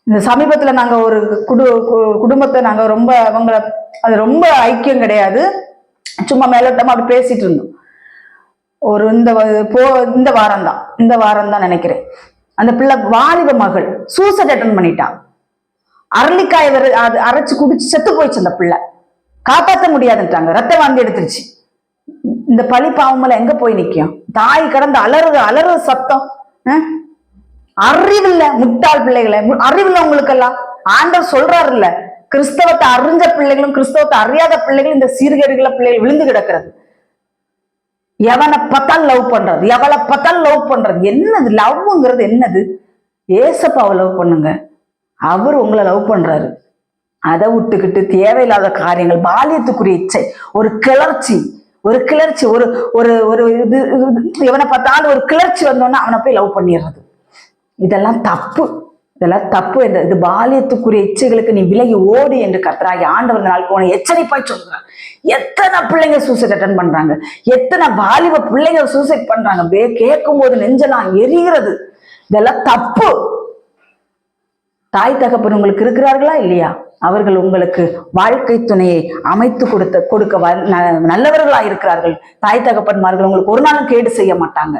இந்த சமீபத்துல நாங்க ஒரு குடும்பத்தை நாங்க ரொம்ப அவங்கள அது ரொம்ப ஐக்கியம் கிடையாது, சும்மா மேலோட்டமா அப்படி பேசிட்டு இருந்தோம். ஒரு இந்த வாரம் தான் நினைக்கிறேன். அந்த பிள்ளை வாலிப மகள் சூசைட் அட்டன் பண்ணிட்டான். அரளிக்காய் அது அரைச்சு குடிச்சு செத்து போயிடுச்சு. அந்த பிள்ளை காப்பாற்ற முடியாதுன்ட்டாங்க, ரத்த வாந்தி எடுத்துருச்சு. இந்த பழி பாவமெல்லாம் எங்க போய் நிக்கும்? தாய் கடந்து அலறுது சத்தம். அறிவில்ல முட்டாள் பிள்ளைகளை, அறிவில்ல உங்களுக்கெல்லாம். ஆண்டவர் சொல்றாரு இல்ல, கிறிஸ்தவத்தை அறிஞ்ச பிள்ளைகளும் கிறிஸ்தவத்தை அறியாத பிள்ளைகளும் இந்த சீர்கேடுகள பிள்ளைகள் விழுந்து கிடக்கிறது. எவனை பார்த்தாலும் லவ் பண்றது, எவளை பார்த்தாலும் லவ் பண்றது. என்னது லவ்ங்கிறது? என்னது? ஏசப்பாவை லவ் பண்ணுங்க, அவர் உங்களை லவ் பண்றாரு. அதை விட்டுக்கிட்டு தேவையில்லாத காரியங்கள், பாலியத்துக்குரிய இச்சை, ஒரு கிளர்ச்சி ஒரு இது எவனை பார்த்தாலும் ஒரு கிளர்ச்சி வந்தோன்னா அவனை போய் லவ் பண்ணிடுறது. இதெல்லாம் தப்பு என்று, இது பாலியத்துக்குரிய இச்சைகளுக்கு நீ விலகி ஓடி என்று கர்த்தராகி ஆண்டவர் நாள் போன எச்சரிப்பாய் சொல்றார். எத்தனை பிள்ளைங்க சூசைட் அட்டன் பண்றாங்க, எத்தனை வாலிப பிள்ளைங்க சூசைட் பண்றாங்க. கேட்கும் போது நெஞ்செல்லாம் எரிகிறது. இதெல்லாம் தப்பு. தாய் தகப்பன் உங்களுக்கு இருக்கிறார்களா இல்லையா? அவர்கள் உங்களுக்கு வாழ்க்கை துணையை அமைத்து கொடுக்க நல்லவர்களா இருக்கிறார்கள். தாய் தகப்பன்மார்கள் உங்களுக்கு ஒரு நாளும் கேடு செய்ய மாட்டாங்க.